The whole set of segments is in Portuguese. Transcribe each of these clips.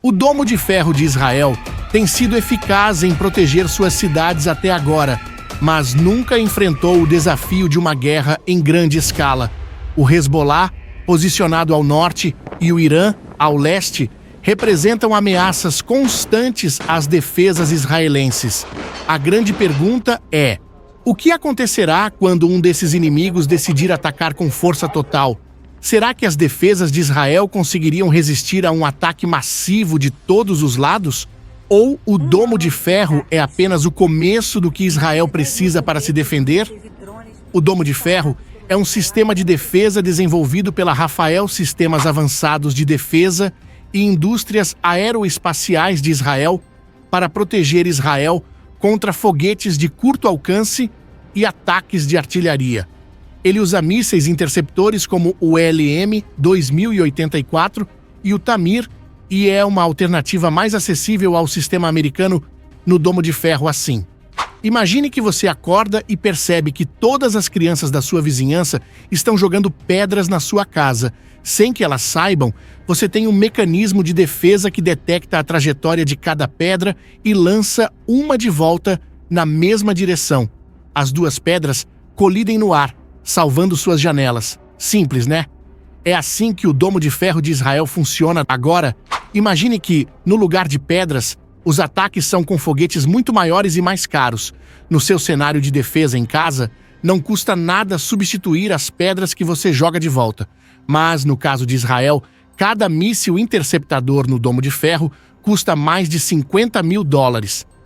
O Domo de Ferro de Israel tem sido eficaz em proteger suas cidades até agora, mas nunca enfrentou o desafio de uma guerra em grande escala. O Hezbollah, posicionado ao norte, e o Irã, ao leste, representam ameaças constantes às defesas israelenses. A grande pergunta é: o que acontecerá quando um desses inimigos decidir atacar com força total? Será que as defesas de Israel conseguiriam resistir a um ataque massivo de todos os lados? Ou o Domo de Ferro é apenas o começo do que Israel precisa para se defender? O Domo de Ferro é um sistema de defesa desenvolvido pela Rafael Sistemas Avançados de Defesa e Indústrias Aeroespaciais de Israel para proteger Israel contra foguetes de curto alcance e ataques de artilharia. Ele usa mísseis interceptores como o LM-2084 e o Tamir, e é uma alternativa mais acessível ao sistema americano no Domo de Ferro assim. Imagine que você acorda e percebe que todas as crianças da sua vizinhança estão jogando pedras na sua casa. Sem que elas saibam, você tem um mecanismo de defesa que detecta a trajetória de cada pedra e lança uma de volta na mesma direção. As duas pedras colidem no ar, salvando suas janelas. Simples, né? É assim que o Domo de Ferro de Israel funciona agora. Imagine que, no lugar de pedras, os ataques são com foguetes muito maiores e mais caros. No seu cenário de defesa em casa, não custa nada substituir as pedras que você joga de volta. Mas, no caso de Israel, cada míssil interceptador no Domo de Ferro custa mais de $50 mil.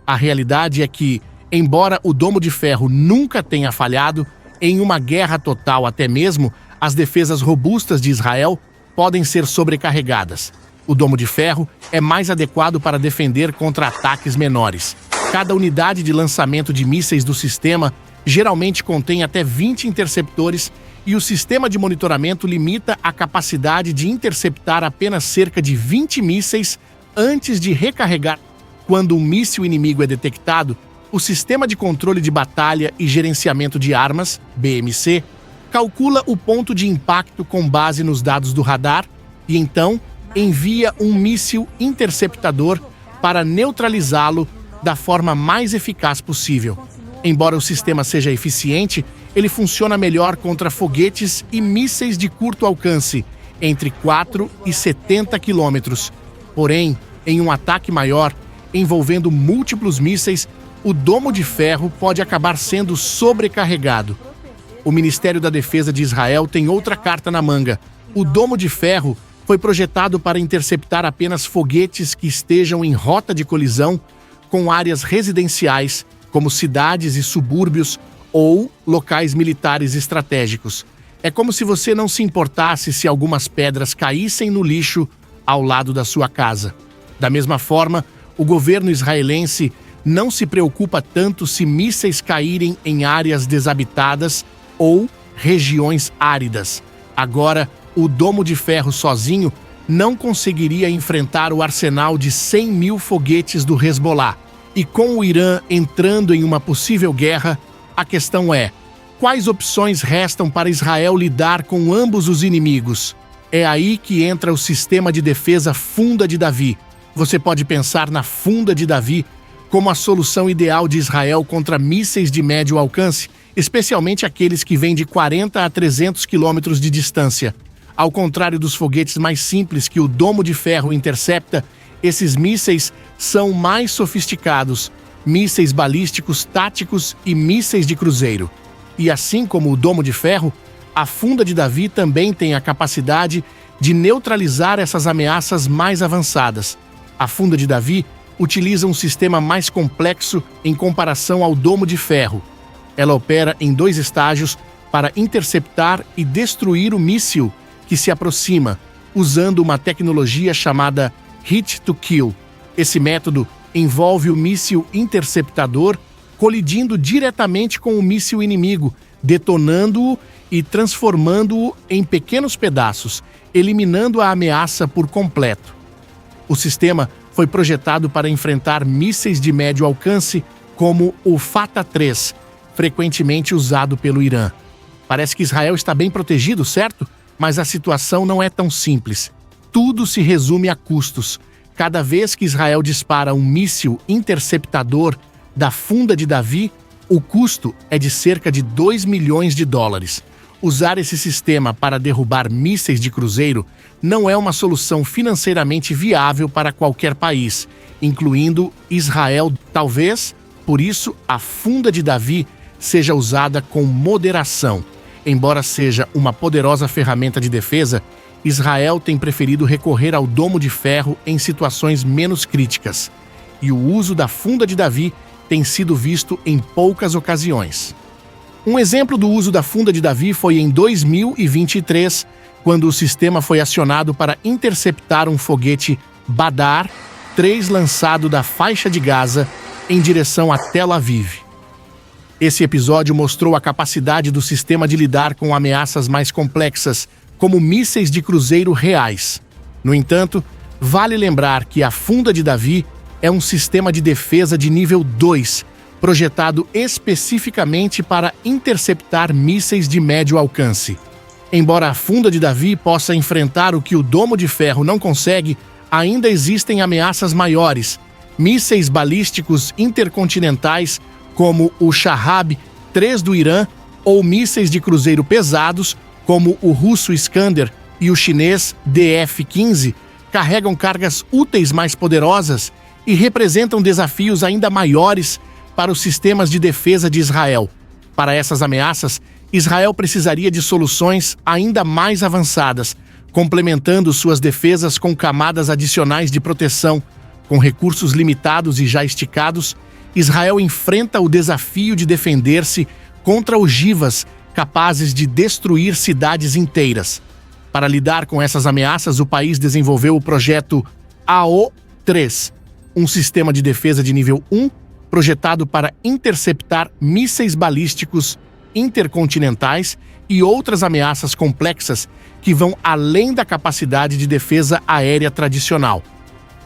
A realidade é que, embora o Domo de Ferro nunca tenha falhado, em uma guerra total até mesmo, as defesas robustas de Israel podem ser sobrecarregadas. O Domo de Ferro é mais adequado para defender contra ataques menores. Cada unidade de lançamento de mísseis do sistema geralmente contém até 20 interceptores e o sistema de monitoramento limita a capacidade de interceptar apenas cerca de 20 mísseis antes de recarregar. Quando um míssil inimigo é detectado, o Sistema de Controle de Batalha e Gerenciamento de Armas, BMC, calcula o ponto de impacto com base nos dados do radar e então envia um míssil interceptador para neutralizá-lo da forma mais eficaz possível. Embora o sistema seja eficiente, ele funciona melhor contra foguetes e mísseis de curto alcance, entre 4 e 70 quilômetros. Porém, em um ataque maior, envolvendo múltiplos mísseis, o Domo de Ferro pode acabar sendo sobrecarregado. O Ministério da Defesa de Israel tem outra carta na manga. O Domo de Ferro foi projetado para interceptar apenas foguetes que estejam em rota de colisão com áreas residenciais, como cidades e subúrbios ou locais militares estratégicos. É como se você não se importasse se algumas pedras caíssem no lixo ao lado da sua casa. Da mesma forma, o governo israelense não se preocupa tanto se mísseis caírem em áreas desabitadas ou regiões áridas. Agora, o Domo de Ferro sozinho não conseguiria enfrentar o arsenal de 100 mil foguetes do Hezbollah. E com o Irã entrando em uma possível guerra, a questão é: quais opções restam para Israel lidar com ambos os inimigos? É aí que entra o sistema de defesa Funda de Davi. Você pode pensar na Funda de Davi como a solução ideal de Israel contra mísseis de médio alcance, especialmente aqueles que vêm de 40 a 300 quilômetros de distância. Ao contrário dos foguetes mais simples que o Domo de Ferro intercepta, esses mísseis são mais sofisticados, mísseis balísticos táticos e mísseis de cruzeiro. E assim como o Domo de Ferro, a Funda de Davi também tem a capacidade de neutralizar essas ameaças mais avançadas. A Funda de Davi utiliza um sistema mais complexo em comparação ao Domo de Ferro. Ela opera em 2 estágios para interceptar e destruir o míssil que se aproxima, usando uma tecnologia chamada Hit to Kill. Esse método envolve o míssil interceptador colidindo diretamente com o míssil inimigo, detonando-o e transformando-o em pequenos pedaços, eliminando a ameaça por completo. O sistema foi projetado para enfrentar mísseis de médio alcance como o Fatah-3, frequentemente usado pelo Irã. Parece que Israel está bem protegido, certo? Mas a situação não é tão simples. Tudo se resume a custos. Cada vez que Israel dispara um míssil interceptador da Funda de Davi, o custo é de cerca de 2 milhões de dólares. Usar esse sistema para derrubar mísseis de cruzeiro não é uma solução financeiramente viável para qualquer país, incluindo Israel. Talvez, por isso, a Funda de Davi seja usada com moderação. Embora seja uma poderosa ferramenta de defesa, Israel tem preferido recorrer ao domo de ferro em situações menos críticas, e o uso da Funda de Davi tem sido visto em poucas ocasiões. Um exemplo do uso da Funda de Davi foi em 2023, quando o sistema foi acionado para interceptar um foguete Badr 3 lançado da faixa de Gaza em direção a Tel Aviv. Esse episódio mostrou a capacidade do sistema de lidar com ameaças mais complexas, como mísseis de cruzeiro reais. No entanto, vale lembrar que a Funda de Davi é um sistema de defesa de nível 2, projetado especificamente para interceptar mísseis de médio alcance. Embora a Funda de Davi possa enfrentar o que o domo de ferro não consegue, ainda existem ameaças maiores, mísseis balísticos intercontinentais como o Shahab-3 do Irã ou mísseis de cruzeiro pesados como o russo Iskander e o chinês DF-15 carregam cargas úteis mais poderosas e representam desafios ainda maiores para os sistemas de defesa de Israel. Para essas ameaças, Israel precisaria de soluções ainda mais avançadas, complementando suas defesas com camadas adicionais de proteção. Com recursos limitados e já esticados, Israel enfrenta o desafio de defender-se contra ogivas capazes de destruir cidades inteiras. Para lidar com essas ameaças, o país desenvolveu o projeto AO-3, um sistema de defesa de nível 1 projetado para interceptar mísseis balísticos intercontinentais e outras ameaças complexas que vão além da capacidade de defesa aérea tradicional.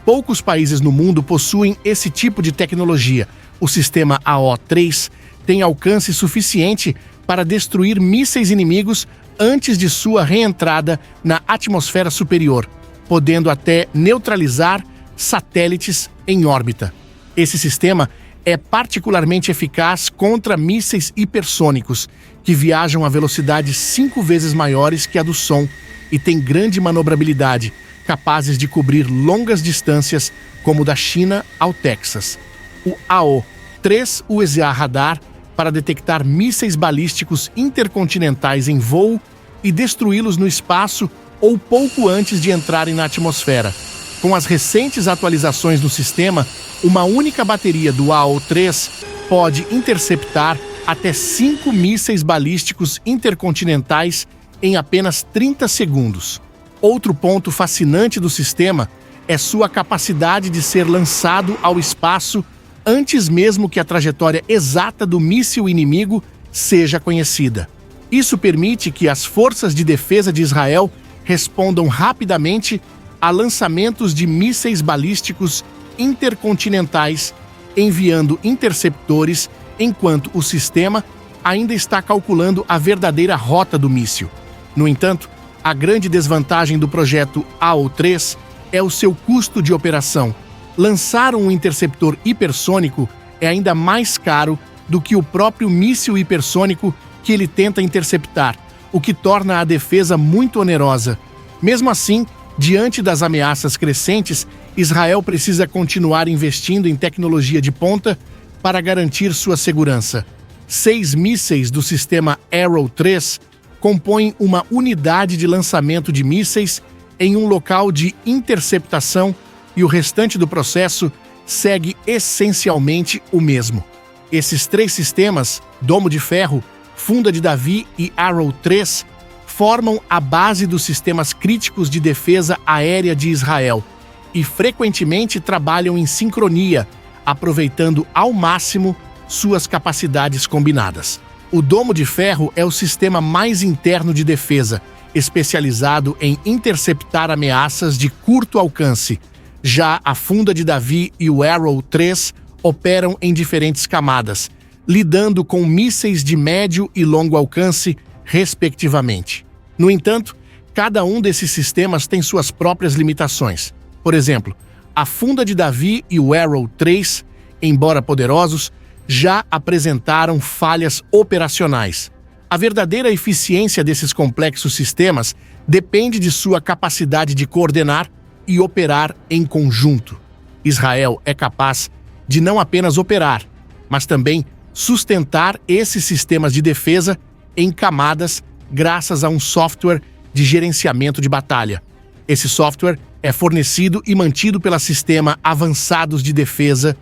Poucos países no mundo possuem esse tipo de tecnologia. O sistema AO-3 tem alcance suficiente para destruir mísseis inimigos antes de sua reentrada na atmosfera superior, podendo até neutralizar satélites em órbita. Esse sistema é particularmente eficaz contra mísseis hipersônicos, que viajam a velocidades 5 vezes maiores que a do som e têm grande manobrabilidade, capazes de cobrir longas distâncias, como da China ao Texas. O AO-3 usa radar para detectar mísseis balísticos intercontinentais em voo e destruí-los no espaço ou pouco antes de entrarem na atmosfera. Com as recentes atualizações do sistema, uma única bateria do AO-3 pode interceptar até 5 mísseis balísticos intercontinentais em apenas 30 segundos. Outro ponto fascinante do sistema é sua capacidade de ser lançado ao espaço antes mesmo que a trajetória exata do míssil inimigo seja conhecida. Isso permite que as forças de defesa de Israel respondam rapidamente a lançamentos de mísseis balísticos intercontinentais, enviando interceptores enquanto o sistema ainda está calculando a verdadeira rota do míssil. No entanto, a grande desvantagem do projeto AO-3 é o seu custo de operação. Lançar um interceptor hipersônico é ainda mais caro do que o próprio míssil hipersônico que ele tenta interceptar, o que torna a defesa muito onerosa. Mesmo assim, diante das ameaças crescentes, Israel precisa continuar investindo em tecnologia de ponta para garantir sua segurança. 6 mísseis do sistema Arrow-3 compõem uma unidade de lançamento de mísseis em um local de interceptação e o restante do processo segue essencialmente o mesmo. Esses 3 sistemas, Domo de Ferro, Funda de Davi e Arrow-3, formam a base dos sistemas críticos de defesa aérea de Israel e frequentemente trabalham em sincronia, aproveitando ao máximo suas capacidades combinadas. O Domo de Ferro é o sistema mais interno de defesa, especializado em interceptar ameaças de curto alcance. Já a Funda de Davi e o Arrow-3 operam em diferentes camadas, lidando com mísseis de médio e longo alcance, respectivamente. No entanto, cada um desses sistemas tem suas próprias limitações. Por exemplo, A Funda de Davi e o Arrow 3, embora poderosos, já apresentaram falhas operacionais. A verdadeira eficiência desses complexos sistemas depende de sua capacidade de coordenar e operar em conjunto. Israel é capaz de não apenas operar, mas também sustentar esses sistemas de defesa em camadas graças a um software de gerenciamento de batalha. Esse software é fornecido e mantido pelo Sistema Avançados de Defesa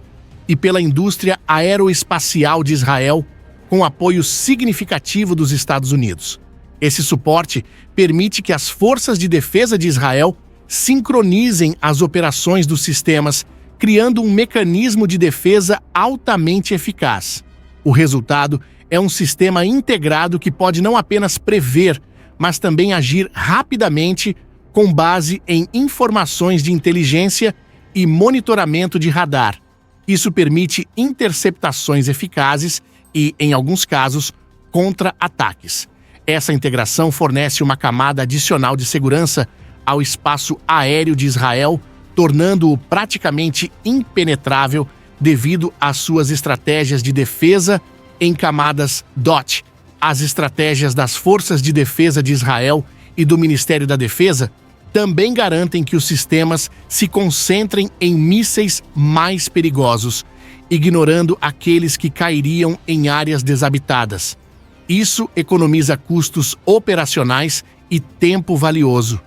e pela indústria aeroespacial de Israel, com apoio significativo dos Estados Unidos. Esse suporte permite que as forças de defesa de Israel sincronizem as operações dos sistemas, criando um mecanismo de defesa altamente eficaz. O resultado é um sistema integrado que pode não apenas prever, mas também agir rapidamente com base em informações de inteligência e monitoramento de radar. Isso permite interceptações eficazes e, em alguns casos, contra-ataques. Essa integração fornece uma camada adicional de segurança ao espaço aéreo de Israel, tornando-o praticamente impenetrável devido às suas estratégias de defesa em camadas DOT. As estratégias das Forças de Defesa de Israel e do Ministério da Defesa também garantem que os sistemas se concentrem em mísseis mais perigosos, ignorando aqueles que cairiam em áreas desabitadas. Isso economiza custos operacionais e tempo valioso.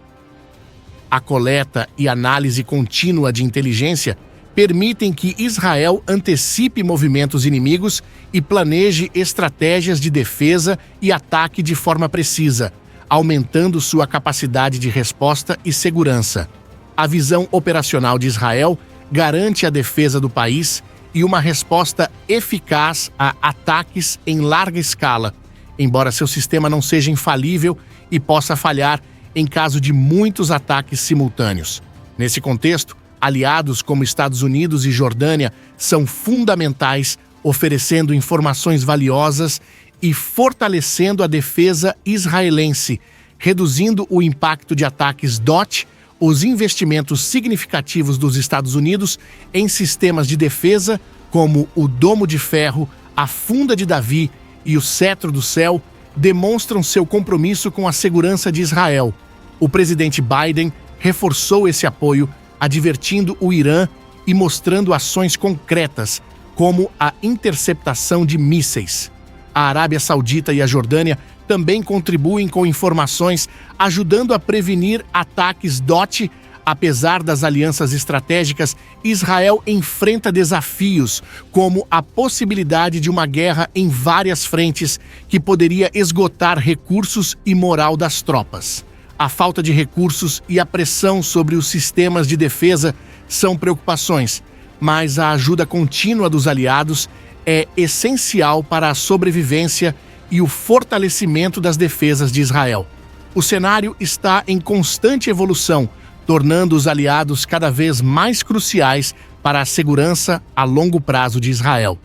A coleta e análise contínua de inteligência permitem que Israel antecipe movimentos inimigos e planeje estratégias de defesa e ataque de forma precisa, aumentando sua capacidade de resposta e segurança. A visão operacional de Israel garante a defesa do país e uma resposta eficaz a ataques em larga escala, embora seu sistema não seja infalível e possa falhar em caso de muitos ataques simultâneos. Nesse contexto, aliados como Estados Unidos e Jordânia são fundamentais, oferecendo informações valiosas e fortalecendo a defesa israelense, reduzindo o impacto de ataques DOT, os investimentos significativos dos Estados Unidos em sistemas de defesa como o Domo de Ferro, a Funda de Davi e o Cetro do Céu demonstram seu compromisso com a segurança de Israel. O presidente Biden reforçou esse apoio, advertindo o Irã e mostrando ações concretas, como a interceptação de mísseis. A Arábia Saudita e a Jordânia também contribuem com informações, ajudando a prevenir ataques DOT. Apesar das alianças estratégicas, Israel enfrenta desafios, como a possibilidade de uma guerra em várias frentes, que poderia esgotar recursos e moral das tropas. A falta de recursos e a pressão sobre os sistemas de defesa são preocupações, mas a ajuda contínua dos aliados é essencial para a sobrevivência e o fortalecimento das defesas de Israel. O cenário está em constante evolução, tornando os aliados cada vez mais cruciais para a segurança a longo prazo de Israel.